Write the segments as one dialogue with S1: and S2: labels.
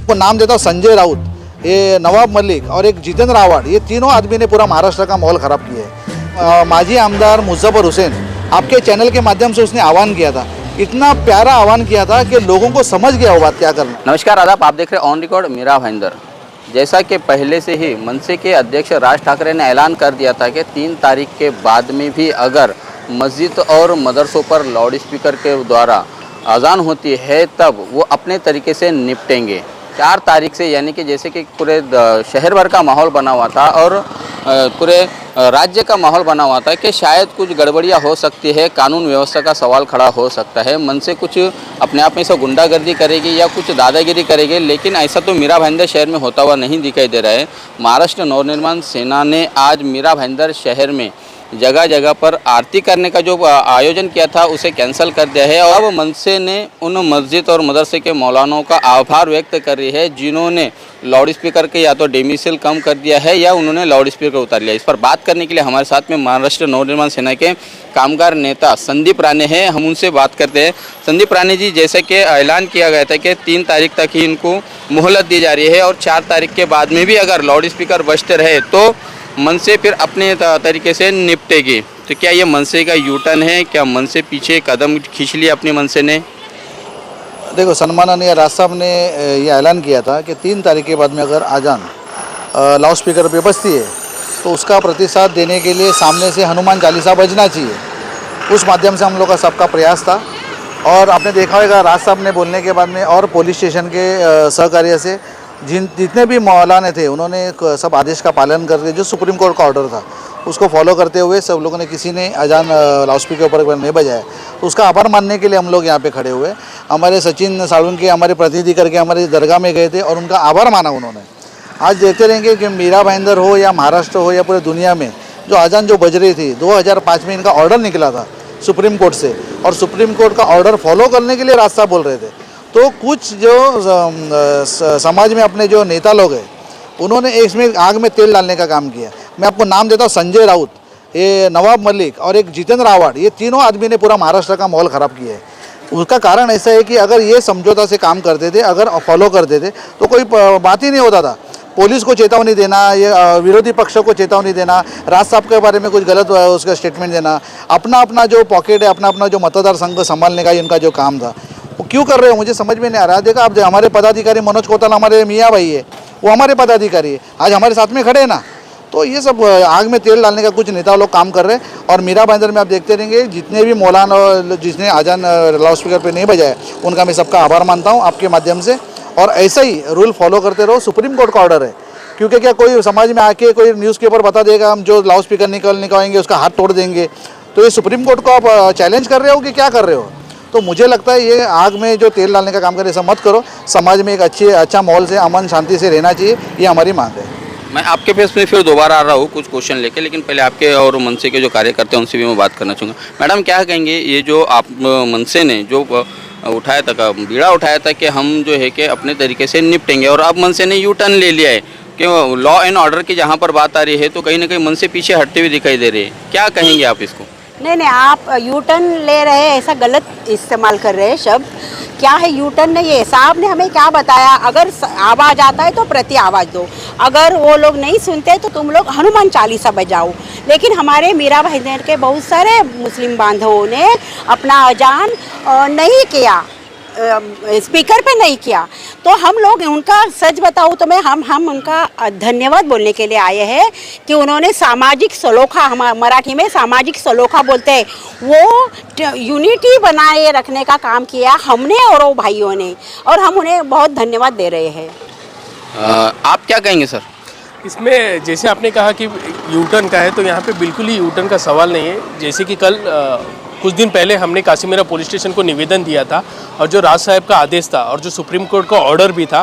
S1: को नाम देता हूँ संजय राउत, ये नवाब मलिक और एक जितेंद्र आव्हाड, ये तीनों आदमी ने पूरा महाराष्ट्र का माहौल ख़राब किया है। माजी आमदार मुजफ्फर हुसैन, आपके चैनल के माध्यम से उसने आह्वान किया था, इतना प्यारा आह्वान किया था कि लोगों को समझ गया वो बात क्या करना।
S2: नमस्कार आदाब, आप देख रहे हैं ऑन रिकॉर्ड मीरा भाईंदर। जैसा कि पहले से ही मनसे के अध्यक्ष राज ठाकरे ने ऐलान कर दिया था कि 3 तारीख के बाद में भी अगर मस्जिद और मदरसों पर लाउड स्पीकर के द्वारा अजान होती है तब वो अपने तरीके से निपटेंगे। 4 तारीख से यानी कि जैसे कि पूरे शहर भर का माहौल बना हुआ था और पूरे राज्य का माहौल बना हुआ था कि शायद कुछ गड़बड़ियाँ हो सकती है, कानून व्यवस्था का सवाल खड़ा हो सकता है, मन से कुछ अपने आप में से गुंडागर्दी करेगी या कुछ दादागिरी करेगी, लेकिन ऐसा तो मीरा भाईंदर शहर में होता हुआ नहीं दिखाई दे रहा है। महाराष्ट्र नवनिर्माण सेना ने आज मीरा भाईंदर शहर में जगह जगह पर आरती करने का जो आयोजन किया था उसे कैंसिल कर दिया है और अब मनसे ने उन मस्जिद और मदरसे के मौलानाओं का आभार व्यक्त कर रही है जिन्होंने लाउड स्पीकर के या तो डेमिसिल कम कर दिया है या उन्होंने लाउड स्पीकर उतार लिया। इस पर बात करने के लिए हमारे साथ में महाराष्ट्र नवनिर्माण सेना के कामगार नेता संदीप राणे हैं, हम उनसे बात करते हैं। संदीप राणे जी, जैसे कि ऐलान किया गया था कि 3 तारीख तक ही इनको मोहलत दी जा रही है और 4 तारीख के बाद में भी अगर लाउड स्पीकर बजते रहे तो मनसे फिर अपने तरीके से निपटेगी, तो क्या ये मनसे का यू टर्न है? क्या मनसे पीछे कदम खींच लिया अपने मनसे ने?
S1: देखो, सम्माननीय राज साहब ने ये ऐलान किया था कि 3 तारीख के बाद में अगर आजान लाउड स्पीकर पे बजती है तो उसका प्रतिसाद देने के लिए सामने से हनुमान चालीसा बजना चाहिए। उस माध्यम से हम लोग का सबका प्रयास था और आपने देखा होगा राज साहब ने बोलने के बाद में और पुलिस स्टेशन के सहकार्य से जितने भी मौलाने थे उन्होंने सब आदेश का पालन करके जो सुप्रीम कोर्ट का ऑर्डर था उसको फॉलो करते हुए सब लोगों ने किसी ने अजान लाउड स्पीकर पर नहीं बजाया, तो उसका आभार मानने के लिए हम लोग यहाँ पे खड़े हुए। हमारे सचिन साळुंके हमारे प्रतिनिधि करके हमारे दरगाह में गए थे और उनका आभार माना उन्होंने। आज देखते रहेंगे कि मीरा भाईंदर हो या महाराष्ट्र हो या पूरे दुनिया में जो अजान जो बज रही थी, 2005 में इनका ऑर्डर निकला था सुप्रीम कोर्ट से और सुप्रीम कोर्ट का ऑर्डर फॉलो करने के लिए राज साहब बोल रहे थे। तो कुछ जो समाज में अपने जो नेता लोग हैं उन्होंने इसमें आग में तेल डालने का काम किया। मैं आपको नाम देता हूँ संजय राउत, ये नवाब मलिक और एक जितेंद्र आव्हाड, ये तीनों आदमी ने पूरा महाराष्ट्र का माहौल ख़राब किया है। उसका कारण ऐसा है कि अगर ये समझौता से काम करते थे, अगर फॉलो करते थे तो कोई बात ही नहीं होता था। पुलिस को चेतावनी देना, ये विरोधी पक्ष को चेतावनी देना, राज साहब के बारे में कुछ गलत उसका स्टेटमेंट देना, अपना अपना जो पॉकेट है, अपना अपना जो मतदार संघ संभालने का इनका जो काम था वो क्यों कर रहे हो मुझे समझ में नहीं आ रहा। देखा, अब हमारे पदाधिकारी मनोज कोतल हमारे मियाँ भाई है, वो हमारे पदाधिकारी है, आज हमारे साथ में खड़े हैं ना। तो ये सब आग में तेल डालने का कुछ नेता लोग काम कर रहे हैं। और मीरा भाईंदर में आप देखते रहेंगे जितने भी मौलाना जिसने आजान लाउड स्पीकर पे नहीं बजाया उनका मैं सबका आभार मानता हूँ आपके माध्यम से। और ऐसा ही रूल फॉलो करते रहो, सुप्रीम कोर्ट का ऑर्डर है। क्योंकि क्या कोई समाज में आके कोई न्यूज़पेपर बता देगा हम जो लाउड स्पीकर निकालेंगे उसका हाथ तोड़ देंगे, तो ये सुप्रीम कोर्ट को आप चैलेंज कर रहे हो कि क्या कर रहे हो? तो मुझे लगता है ये आग में जो तेल डालने का काम करे ऐसा मत करो। समाज में एक अच्छा माहौल से अमन शांति से रहना चाहिए, ये हमारी मांग है।
S2: मैं आपके फेस में फिर दोबारा आ रहा हूँ कुछ क्वेश्चन लेके, लेकिन पहले आपके और मनसे के जो कार्यकर्ता हैं उनसे भी मैं बात करना चाहूँगा। मैडम, क्या कहेंगे, ये जो आप मनसे ने जो उठाया था, बीड़ा उठाया था कि हम जो है कि अपने तरीके से निपटेंगे और अब मनसे ने यू टर्न ले लिया है कि लॉ एंड ऑर्डर की जहाँ पर बात आ रही है तो कहीं ना कहीं मनसे पीछे हटते हुए दिखाई दे रहे हैं, क्या कहेंगे आप इसको?
S3: नहीं, आप यू टर्न ले रहे हैं, ऐसा गलत इस्तेमाल कर रहे हैं शब्द। क्या है यू टर्न? नहीं है, साहब ने हमें क्या बताया, अगर आवाज़ आता है तो प्रति आवाज़ दो, अगर वो लोग नहीं सुनते तो तुम लोग हनुमान चालीसा बजाओ। लेकिन हमारे मीरा भाईंदर के बहुत सारे मुस्लिम बांधवों ने अपना अजान नहीं किया, स्पीकर पे नहीं किया, तो हम लोग उनका सच बताऊँ तो मैं हम उनका धन्यवाद बोलने के लिए आए हैं कि उन्होंने सामाजिक सलोखा, हम मराठी में सामाजिक सलोखा बोलते हैं, वो यूनिटी बनाए रखने का काम किया हमने और वो भाइयों ने, और हम उन्हें बहुत धन्यवाद दे रहे हैं।
S2: आप क्या कहेंगे सर
S4: इसमें? जैसे आपने कहा कि यू टर्न का है, तो यहाँ पे बिल्कुल ही यू टर्न का सवाल नहीं है। जैसे कि कल कुछ दिन पहले हमने काशीमीरा पुलिस स्टेशन को निवेदन दिया था और जो राज साहब का आदेश था और जो सुप्रीम कोर्ट का ऑर्डर भी था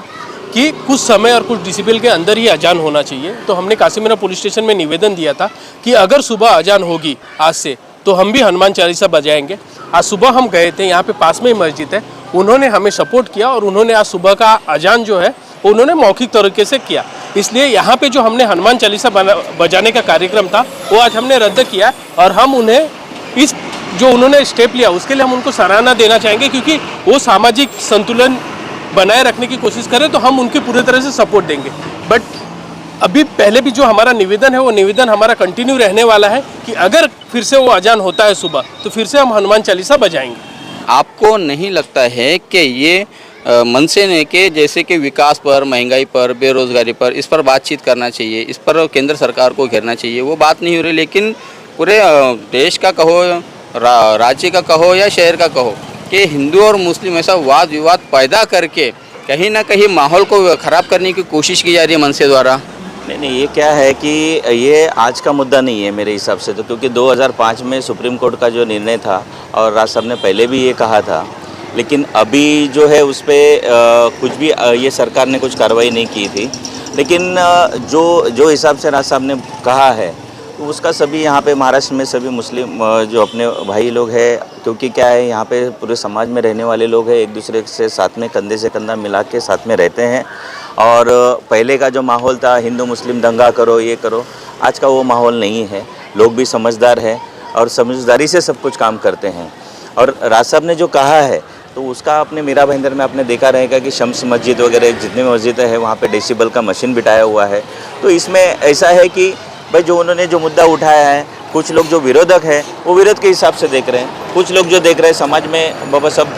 S4: कि कुछ समय और कुछ डिसिप्लिन के अंदर ही अजान होना चाहिए, तो हमने काशीमीरा पुलिस स्टेशन में निवेदन दिया था कि अगर सुबह अजान होगी आज से तो हम भी हनुमान चालीसा बजाएंगे। आज सुबह हम गए थे, यहाँ पे पास में ही मस्जिद है, उन्होंने हमें सपोर्ट किया और उन्होंने आज सुबह का अजान जो है उन्होंने मौखिक तरीके से किया। इसलिए यहाँ पे जो हमने हनुमान चालीसा बजाने का कार्यक्रम था वो आज हमने रद्द किया और हम उन्हें इस जो उन्होंने स्टेप लिया उसके लिए हम उनको सराहना देना चाहेंगे, क्योंकि वो सामाजिक संतुलन बनाए रखने की कोशिश करें तो हम उनकी पूरी तरह से सपोर्ट देंगे। बट अभी पहले भी जो हमारा निवेदन है वो निवेदन हमारा कंटिन्यू रहने वाला है कि अगर फिर से वो अजान होता है सुबह तो फिर से हम हनुमान चालीसा बजाएंगे।
S2: आपको नहीं लगता है कि ये मनसे ने के जैसे कि विकास पर, महंगाई पर, बेरोजगारी पर, इस पर बातचीत करना चाहिए, इस पर केंद्र सरकार को घेरना चाहिए, वो बात नहीं हो रही, लेकिन पूरे देश का कहो, राज्य का कहो या शहर का कहो कि हिंदू और मुस्लिम ऐसा वाद विवाद पैदा करके कहीं ना कहीं माहौल को ख़राब करने की कोशिश की जा रही है मनसे द्वारा?
S5: नहीं, ये क्या है कि ये आज का मुद्दा नहीं है मेरे हिसाब से तो, क्योंकि 2005 में सुप्रीम कोर्ट का जो निर्णय था और राज साहब ने पहले भी ये कहा था, लेकिन अभी जो है उस पर कुछ भी ये सरकार ने कुछ कार्रवाई नहीं की थी। लेकिन जो हिसाब से राज साहब ने कहा है तो उसका सभी यहाँ पे महाराष्ट्र में सभी मुस्लिम जो अपने भाई लोग हैं, क्योंकि क्या है यहाँ पे पूरे समाज में रहने वाले लोग हैं, एक दूसरे से साथ में कंधे से कंधा मिला के साथ में रहते हैं। और पहले का जो माहौल था हिंदू मुस्लिम दंगा करो ये करो, आज का वो माहौल नहीं है। लोग भी समझदार हैं और समझदारी से सब कुछ काम करते हैं। और राज साहब ने जो कहा है तो उसका आपने मीरा भाईंदर में आपने देखा रहेगा कि शम्स मस्जिद वगैरह जितने मस्जिद है वहाँ पे डेसिबल का मशीन बिठाया हुआ है। तो इसमें ऐसा है कि भाई जो उन्होंने जो मुद्दा उठाया है, कुछ लोग जो विरोधक है वो विरोध के हिसाब से देख रहे हैं, कुछ लोग जो देख रहे हैं समाज में बाबा सब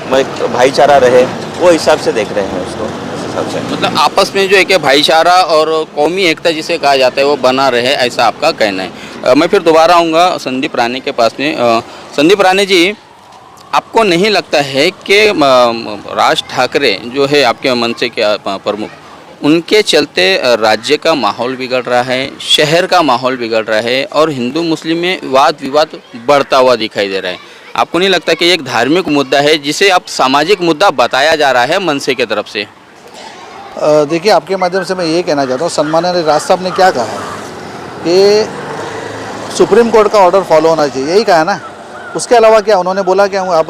S5: भाईचारा रहे वो हिसाब से देख रहे हैं उसको, उस हिसाब से।
S2: मतलब आपस में जो है कि भाईचारा और कौमी एकता जिसे कहा जाता है वो बना रहे, ऐसा आपका कहना है। मैं फिर दोबारा आऊँगा संदीप राणे के पास में। संदीप राणे जी, आपको नहीं लगता है कि राज ठाकरे जो है आपके मनसे के प्रमुख, उनके चलते राज्य का माहौल बिगड़ रहा है, शहर का माहौल बिगड़ रहा है और हिंदू मुस्लिम में वाद विवाद बढ़ता हुआ दिखाई दे रहा है? आपको नहीं लगता कि एक धार्मिक मुद्दा है जिसे अब सामाजिक मुद्दा बताया जा रहा है मनसे की तरफ से?
S1: देखिए, आपके माध्यम से मैं ये कहना चाहता हूँ, सम्माननीय राज साहब ने क्या कहा है कि सुप्रीम कोर्ट का ऑर्डर फॉलो होना चाहिए, यही कहा है ना। उसके अलावा क्या उन्होंने बोला कि आप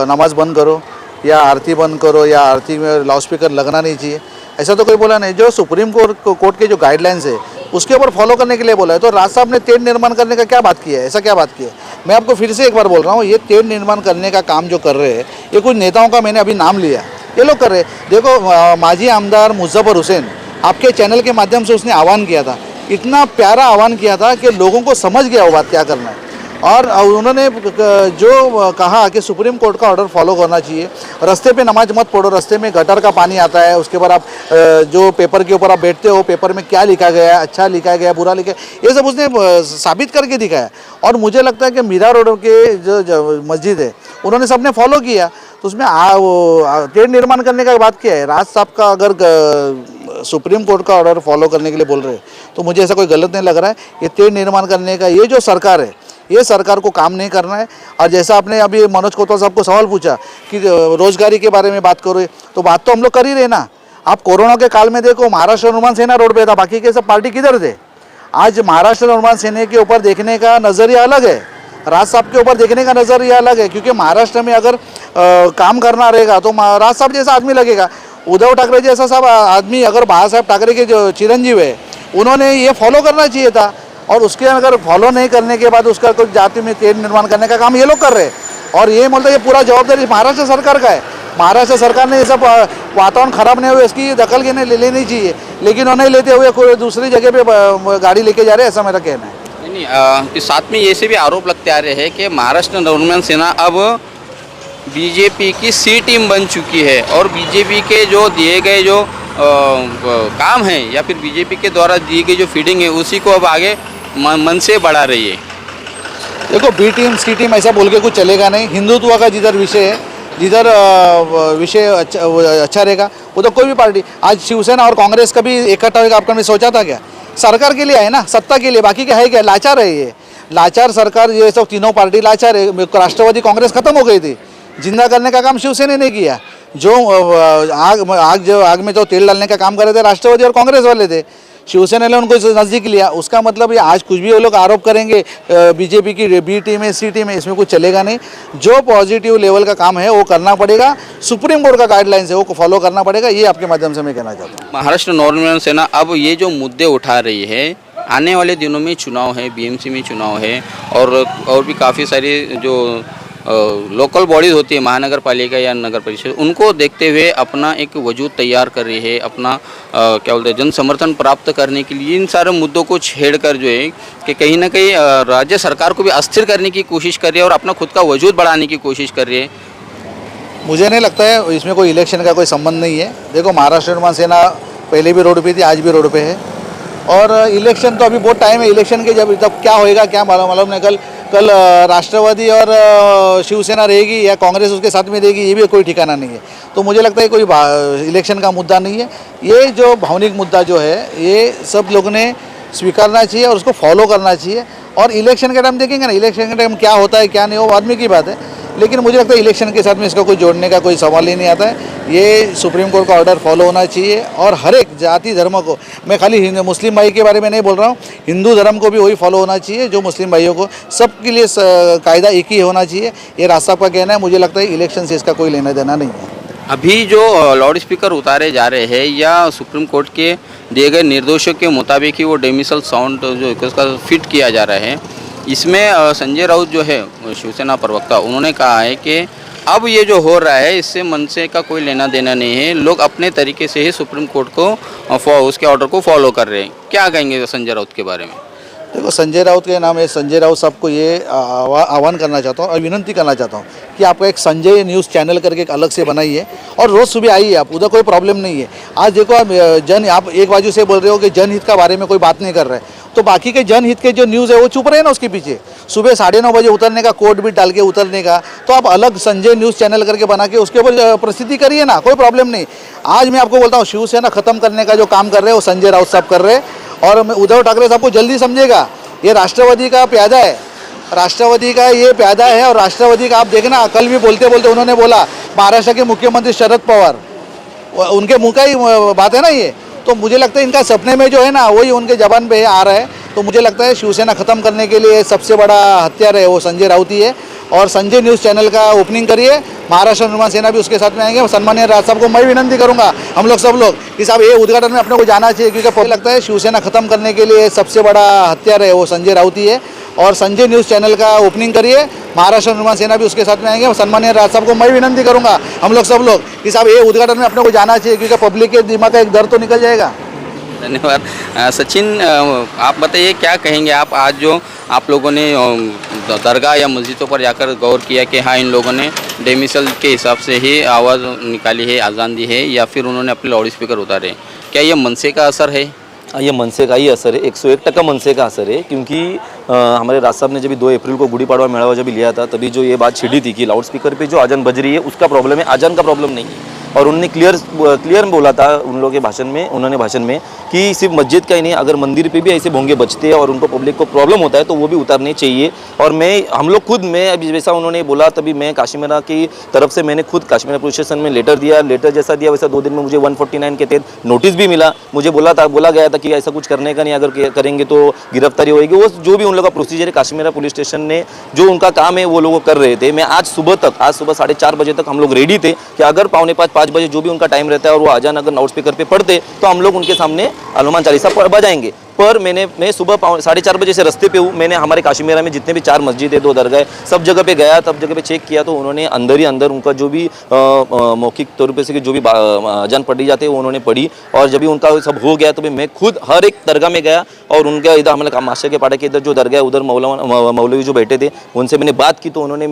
S1: नमाज बंद करो या आरती बंद करो या आरती में लाउड स्पीकर लगना नहीं चाहिए, ऐसा तो कोई बोला नहीं। जो सुप्रीम कोर्ट के जो गाइडलाइंस है उसके ऊपर फॉलो करने के लिए बोला है। तो राज साहब ने तेल निर्माण करने का क्या बात किया है, ऐसा क्या बात की है? मैं आपको फिर से एक बार बोल रहा हूँ, ये तेल निर्माण करने का काम जो कर रहे हैं ये कुछ नेताओं का मैंने अभी नाम लिया, ये लोग कर रहे हैं। देखो, माजी आमदार मुजफ्फर हुसैन आपके चैनल के माध्यम से उसने आह्वान किया था, इतना प्यारा आह्वान किया था कि लोगों को समझ गया वो बात क्या करना है। और उन्होंने जो कहा कि सुप्रीम कोर्ट का ऑर्डर फॉलो करना चाहिए, रास्ते पे नमाज मत पढ़ो, रास्ते में गटर का पानी आता है, उसके बाद आप जो पेपर के ऊपर आप बैठते हो पेपर में क्या लिखा गया है, अच्छा लिखा गया, बुरा लिखा है, ये सब उसने साबित करके दिखाया। और मुझे लगता है कि मीरा रोड के जो मस्जिद है उन्होंने सबने फॉलो किया, तो उसमें तेल निर्माण करने का बात क्या है? राज साहब का अगर सुप्रीम कोर्ट का ऑर्डर फॉलो करने के लिए बोल रहे हैं तो मुझे ऐसा कोई गलत नहीं लग रहा है। ये तेल निर्माण करने का ये जो सरकार है, ये सरकार को काम नहीं करना है। और जैसा आपने अभी मनोज कोतवाल साहब को सवाल पूछा कि रोजगारी के बारे में बात करो, तो बात तो हम लोग कर ही रहे ना। आप कोरोना के काल में देखो, महाराष्ट्र हनुमान सेना रोड पे था, बाकी के सब पार्टी किधर थे? आज महाराष्ट्र हनुमान सेना के ऊपर देखने का नज़रिया अलग है, राज साहब के ऊपर देखने का नज़रिया अलग है। क्योंकि महाराष्ट्र में अगर काम करना रहेगा तो राज साहब जैसा आदमी लगेगा, उद्धव ठाकरे जैसा सब आदमी अगर बाला साहब ठाकरे के जो चिरंजीव है उन्होंने ये फॉलो करना चाहिए था। और उसके अगर फॉलो नहीं करने के बाद उसका कुछ जाति में तेल निर्माण करने का काम ये लोग कर रहे हैं। और ये बोलते ये पूरा जवाबदारी महाराष्ट्र सरकार का है। महाराष्ट्र सरकार ने ये सब वातावरण खराब नहीं हुए इसकी दखल लेनी चाहिए, लेकिन उन्हें लेते हुए कोई दूसरी जगह पे गाड़ी लेके जा रहे हैं, ऐसा मेरा कहना है।
S2: नहीं, साथ में ये से भी आरोप लगते आ रहे हैं कि महाराष्ट्र नवनिर्माण सेना अब बीजेपी की सी टीम बन चुकी है और बीजेपी के जो दिए गए जो काम है या फिर बीजेपी के द्वारा दी गई जो फीडिंग है उसी को अब आगे मन से बढ़ा रही है।
S1: देखो, बी टीम सी टीम ऐसा बोल के कुछ चलेगा नहीं। हिंदुत्व का जिधर विषय है, जिधर विषय अच्छा रहेगा उधर कोई भी पार्टी। आज शिवसेना और कांग्रेस का भी इकट्ठा होगा, आपका ने सोचा था क्या? सरकार के लिए है ना, सत्ता के लिए, बाकी क्या है क्या? लाचार है ये, लाचार सरकार। ये सब तीनों पार्टी लाचार है। राष्ट्रवादी कांग्रेस खत्म हो गई थी, जिंदा करने का काम शिवसेना ने किया। जो आग में जो तेल डालने का काम कर रहे थे राष्ट्रवादी और कांग्रेस वाले थे, शिवसेना ने उनको नज़दीक लिया। उसका मतलब ये आज कुछ भी वो लोग आरोप करेंगे बीजेपी की बी टीम है सी टीम है, इसमें कुछ चलेगा नहीं। जो पॉजिटिव लेवल का काम है वो करना पड़ेगा, सुप्रीम कोर्ट का गाइडलाइंस है वो फॉलो करना पड़ेगा, ये आपके माध्यम से मैं कहना चाहता हूँ।
S2: महाराष्ट्र नवनिर्माण सेना अब ये जो मुद्दे उठा रही है, आने वाले दिनों में चुनाव है, बीएमसी में चुनाव है और भी काफ़ी सारी जो लोकल बॉडीज होती है, महानगर पालिका या नगर परिषद, उनको देखते हुए अपना एक वजूद तैयार कर रही है, अपना क्या बोलते हैं जन समर्थन प्राप्त करने के लिए इन सारे मुद्दों को छेड़कर जो है कि कहीं ना कहीं राज्य सरकार को भी अस्थिर करने की कोशिश कर रही है और अपना खुद का वजूद बढ़ाने की कोशिश कर रही है।
S1: मुझे नहीं लगता है इसमें कोई इलेक्शन का कोई संबंध नहीं है। देखो, महाराष्ट्र निर्माण सेना पहले भी रोड पे थी, आज भी रोड पे है, और इलेक्शन तो अभी बहुत टाइम है। इलेक्शन के जब क्या होएगा क्या मालूम नहीं। कल राष्ट्रवादी और शिवसेना रहेगी या कांग्रेस उसके साथ में रहेगी, ये भी कोई ठिकाना नहीं है। तो मुझे लगता है कोई इलेक्शन का मुद्दा नहीं है। ये जो भावनिक मुद्दा जो है ये सब लोगों ने स्वीकारना चाहिए और उसको फॉलो करना चाहिए। और इलेक्शन के टाइम देखेंगे ना, इलेक्शन के टाइम क्या होता है क्या नहीं, वो आदमी की बात है, लेकिन मुझे लगता है इलेक्शन के साथ में इसका कोई जोड़ने का कोई सवाल ही नहीं आता है। ये सुप्रीम कोर्ट का ऑर्डर फॉलो होना चाहिए और हर एक जाति धर्म को, मैं खाली मुस्लिम भाई के बारे में नहीं बोल रहा हूँ, हिंदू धर्म को भी वही फॉलो होना चाहिए जो मुस्लिम भाइयों को, सबके लिए कायदा एक ही होना चाहिए। ये राज साहब का कहना है, मुझे लगता है इलेक्शन से इसका कोई लेना देना नहीं है।
S2: अभी जो लाउड स्पीकर उतारे जा रहे हैं या सुप्रीम कोर्ट के दिए गए निर्देशों के मुताबिक ही वो डेमिसल साउंड जो उसका फिट किया जा रहा है, इसमें संजय राउत जो है शिवसेना प्रवक्ता, उन्होंने कहा है कि अब ये जो हो रहा है इससे मनसे का कोई लेना देना नहीं है, लोग अपने तरीके से ही सुप्रीम कोर्ट को उसके ऑर्डर को फॉलो कर रहे हैं। क्या कहेंगे संजय राउत के बारे में?
S1: देखो, संजय राउत के नाम है, संजय राउत साहब को ये आह्वान करना चाहता हूँ और विनंती करना चाहता हूँ कि आपका एक संजय न्यूज़ चैनल करके एक अलग से बनाइए और रोज़ सुबह आइए आप, उधर कोई प्रॉब्लम नहीं है। आज देखो, आप एक बाजू से बोल रहे हो कि जनहित का बारे में कोई बात नहीं कर रहे, तो बाकी के जनहित के जो न्यूज़ है वो चुप रहे ना उसके पीछे। सुबह 9:30 बजे उतरने का, कोड भी डाल के उतरने का, तो आप अलग संजय न्यूज़ चैनल करके बना के उसके ऊपर प्रसिद्धि करिए ना, कोई प्रॉब्लम नहीं। आज मैं आपको बोलता हूँ, शिवसेना ख़त्म करने का जो काम कर रहे हैं वो संजय राउत साहब कर रहे हैं, और उद्धव ठाकरे साहब को जल्दी समझेगा। ये राष्ट्रवादी का प्यादा है, राष्ट्रवादी का ये प्यादा है, और राष्ट्रवादी का आप देखना, कल भी बोलते बोलते उन्होंने बोला महाराष्ट्र के मुख्यमंत्री शरद पवार, उनके मुँह का ही बात है ना ये। तो मुझे लगता है इनका सपने में जो है ना वही उनके जबान पे आ रहा है। तो मुझे लगता है शिवसेना ख़त्म करने के लिए सबसे बड़ा हथियार है वो संजय राउत ही है। और संजय न्यूज़ चैनल का ओपनिंग करिए, महाराष्ट्र निर्माण सेना भी उसके साथ में आएंगे। सम्मानीय राज साहब को मैं विनंती करूंगा, हम लोग सब लोग, कि साहब ये उद्घाटन में अपने को जाना चाहिए, क्योंकि मुझे लगता है शिवसेना ख़त्म करने के लिए सबसे बड़ा हथियार है वो संजय राउत ही है। और संजय न्यूज़ चैनल का ओपनिंग करिए, महाराष्ट्र निर्माण सेना भी उसके साथ में आएंगे। सम्मानीय राज साहब को मैं विनंती करूँगा, हम लोग सब लोग, कि साहब ये उद्घाटन में अपने को जाना चाहिए, क्योंकि पब्लिक के दिमाग का एक डर तो निकल जाएगा।
S2: धन्यवाद। सचिन, आप बताइए क्या कहेंगे आप, आज जो आप लोगों ने दरगाह या मस्जिदों पर जाकर गौर किया कि हाँ इन लोगों ने डेमिसल के हिसाब से ही आवाज़ निकाली है, अजान दी है, या फिर उन्होंने अपने लाउड स्पीकर उतारे, क्या ये मनसे का असर है?
S6: ये मनसे का ही असर है, 101% मनसे का असर है। क्योंकि हमारे राज साहब ने जब 2 अप्रैल को गुड़ी पाड़वा मेड़ावा जब लिया था, तभी जो ये बात छिड़ी थी कि लाउड स्पीकर पे जो अजान बज रही है उसका प्रॉब्लम है, अजान का प्रॉब्लम नहीं है। और उन्होंने क्लियर बोला था उन लोगों के भाषण में कि सिर्फ मस्जिद का ही नहीं, अगर मंदिर पे भी ऐसे भोंगे बजते हैं और उनको पब्लिक को प्रॉब्लम होता है तो वो भी उतारने चाहिए। और हम लोग खुद, मैं अभी जैसा उन्होंने बोला, तभी मैं काशीमेरा की तरफ से मैंने खुद काशीमेरा पुलिस स्टेशन में लेटर जैसा दिया, वैसा 2 दिन में मुझे 149 के तहत नोटिस भी मिला। मुझे बोला गया था कि ऐसा कुछ करने का नहीं, अगर करेंगे तो गिरफ्तारी होगी। वो जो भी उन लोगों का प्रोसीजर है काशीमेरा पुलिस स्टेशन ने जो उनका काम है वो लोग कर रहे थे। मैं आज सुबह 4:30 बजे तक हम लोग रेडी थे कि अगर 4:45-5 बजे जो भी उनका टाइम रहता है और वो अजान अगर लाउड स्पीकर पे पढ़ते तो हम लोग उनके सामने हनुमान चालीसा बजाएंगे। पर मैं सुबह 4:30 बजे से रास्ते पे हूँ। मैंने हमारे काशीमेरा में जितने भी 4 मस्जिद है, 2 दरगाह, सब जगह पे गया, सब जगह पे चेक किया, तो उन्होंने अंदर ही अंदर उनका जो भी मौखिक तौर पे से जो भी अजान पढ़ी जाती है वो उन्होंने पढ़ी। और जब भी उनका सब हो गया तो मैं खुद हर एक दरगाह में गया और उनका इधर हमारे मास्टर के पाड़ा के इधर जो दरगाह है उधर मौलवी जो बैठे थे उनसे मैंने बात की, तो उन्होंने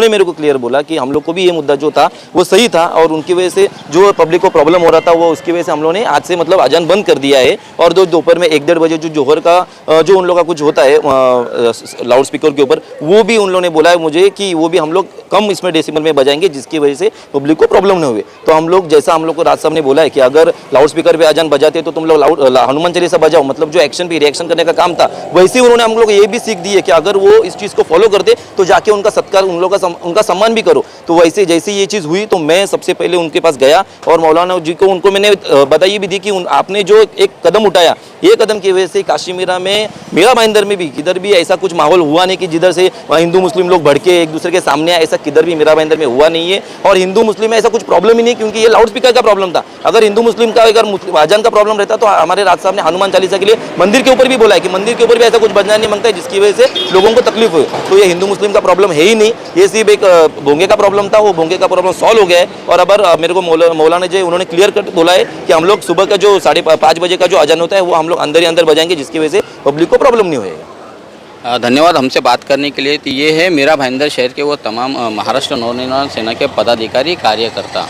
S6: मेरे को क्लियर बोला कि हम लोग को भी ये मुद्दा जो था वो सही था, और उनकी वजह से जो पब्लिक को प्रॉब्लम हो रहा था वो उसकी वजह से हम लोगों ने आज से मतलब अजान बंद कर दिया है। और दोपहर में 1-1:30 बजे जो जोहर का जो उन लोगों का कुछ होता है लाउड स्पीकर के ऊपर, वो भी उन लोगों ने बोला है मुझे कि वो भी हम लोग कम इसमें डेसिबल में बजाएंगे, जिसकी वजह से पब्लिक को प्रॉब्लम नहीं हुए। तो हम लोग, जैसा हम लोग को राज साहब ने बोला है कि अगर लाउड स्पीकर पे अजान बजाते तो तुम लोग हनुमान चालीसा बजाओ, मतलब जो एक्शन पे रिएक्शन करने का काम था, वैसे ही उन्होंने हम लोग ये भी सीख दी है कि अगर वो इस चीज़ को फॉलो करते तो जाके उनका सत्कार, उन लोगों का उनका सम्मान भी करो। तो वैसे जैसे ये चीज़ हुई तो मैं सबसे पहले उनके पास गया और मौलाना जी को उनको मैंने बधाई भी दी कि आपने जो एक कदम उठाया ये कदम की वजह से काशीमीरा में, मीरा भाईंदर में भी किधर भी ऐसा कुछ माहौल हुआ नहीं कि जिधर से हिंदू मुस्लिम लोग भड़के एक दूसरे के सामने आए, ऐसा किधर भी मीरा भाईंदर में हुआ नहीं है। और हिंदू मुस्लिम में ऐसा कुछ प्रॉब्लम ही नहीं, क्योंकि ये लाउड स्पीकर का प्रॉब्लम था। अगर हिंदू मुस्लिम का अगर अजान का प्रॉब्लम रहता तो हमारे राज साहब ने हनुमान चालीसा के लिए मंदिर के ऊपर भी बोला है कि मंदिर के ऊपर भी ऐसा कुछ बजना नहीं मांगता है जिसकी वजह से लोगों को तकलीफ हो। तो ये हिंदू मुस्लिम का प्रॉब्लम है ही नहीं, ये सिर्फ एक भोंगे का प्रॉब्लम था। वो भोंगे का प्रॉब्लम सॉल्व हो गया है। और अब मेरे को मौलाना जी उन्होंने क्लियर कर बोला है कि हम लोग सुबह का जो 5:30 बजे का जो अजान होता है वो हम लोग अंदर ही अंदर बजाएंगे, जिसकी वजह से पब्लिक को प्रॉब्लम नहीं होएगा।
S2: धन्यवाद हमसे बात करने के लिए। तो ये है मीरा भाईंदर शहर के वो तमाम महाराष्ट्र नवनिर्माण सेना के पदाधिकारी कार्यकर्ता।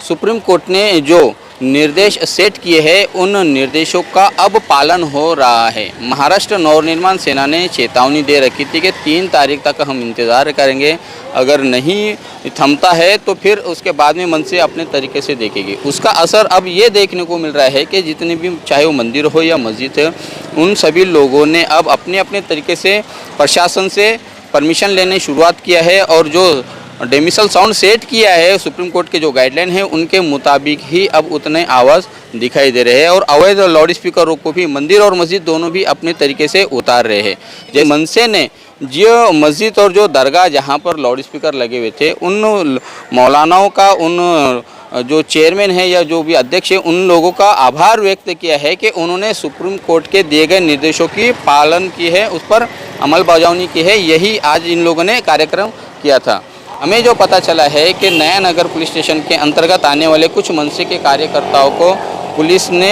S2: सुप्रीम कोर्ट ने जो निर्देश सेट किए हैं उन निर्देशों का अब पालन हो रहा है। महाराष्ट्र नवनिर्माण सेना ने चेतावनी दे रखी थी कि 3 तारीख तक हम इंतज़ार करेंगे, अगर नहीं थमता है तो फिर उसके बाद में मनसे अपने तरीके से देखेगी। उसका असर अब ये देखने को मिल रहा है कि जितने भी, चाहे वो मंदिर हो या मस्जिद है, उन सभी लोगों ने अब अपने अपने तरीके से प्रशासन से परमिशन लेने शुरुआत किया है और जो डेमिसल साउंड सेट किया है सुप्रीम कोर्ट के जो गाइडलाइन है उनके मुताबिक ही अब उतने आवाज़ दिखाई दे रहे हैं। और अवैध लाउड स्पीकरों को भी मंदिर और मस्जिद दोनों भी अपने तरीके से उतार रहे हैं। जैसे मनसे ने जो मस्जिद और जो दरगाह जहां पर लाउड स्पीकर लगे हुए थे, उन मौलानाओं का, उन जो चेयरमैन है या जो भी अध्यक्ष है, उन लोगों का आभार व्यक्त किया है कि उन्होंने सुप्रीम कोर्ट के दिए गए निर्देशों की पालन की है, उस पर अमलबजावनी की है। यही आज इन लोगों ने कार्यक्रम किया था। हमें जो पता चला है कि नया नगर पुलिस स्टेशन के अंतर्गत आने वाले कुछ मनसे के कार्यकर्ताओं को पुलिस ने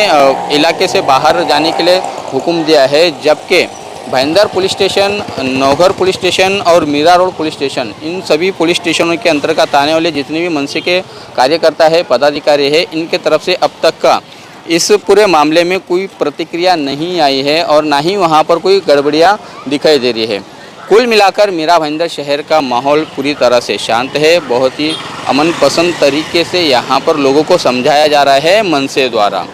S2: इलाके से बाहर जाने के लिए हुक्म दिया है, जबकि Bhayandar police station, Naughar police station और मीरा रोड पुलिस स्टेशन, इन सभी पुलिस स्टेशनों के अंतर्गत आने वाले जितने भी मनसे के कार्यकर्ता है, पदाधिकारी है, इनके तरफ से अब तक का इस पूरे मामले में कोई प्रतिक्रिया नहीं आई है और ना ही वहाँ पर कोई गड़बड़ियाँ दिखाई दे रही है। कुल मिलाकर मीरा भाईंदर शहर का माहौल पूरी तरह से शांत है। बहुत ही अमन पसंद तरीके से यहाँ पर लोगों को समझाया जा रहा है मनसे द्वारा।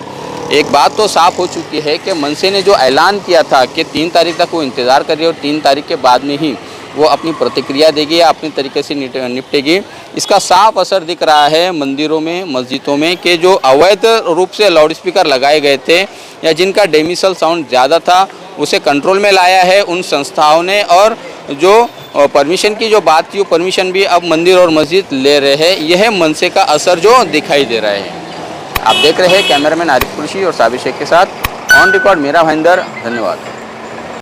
S2: एक बात तो साफ हो चुकी है कि मनसे ने जो ऐलान किया था कि 3 तारीख तक वो इंतज़ार कर रही है और 3 तारीख के बाद में ही वो अपनी प्रतिक्रिया देगी या अपनी तरीके से निपटेगी, इसका साफ असर दिख रहा है मंदिरों में, मस्जिदों में, कि जो अवैध रूप से लाउड स्पीकर लगाए गए थे या जिनका डेमिसल साउंड ज़्यादा था उसे कंट्रोल में लाया है उन संस्थाओं ने। और जो परमिशन की जो बात थी वो परमिशन भी अब मंदिर और मस्जिद ले रहे हैं। यह मनसे का असर जो दिखाई दे रहा है। आप देख रहे हैं कैमरामैन आरिफ कुरैशी और साबिर शेख के साथ ऑन रिकॉर्ड मीरा भाईंदर। धन्यवाद।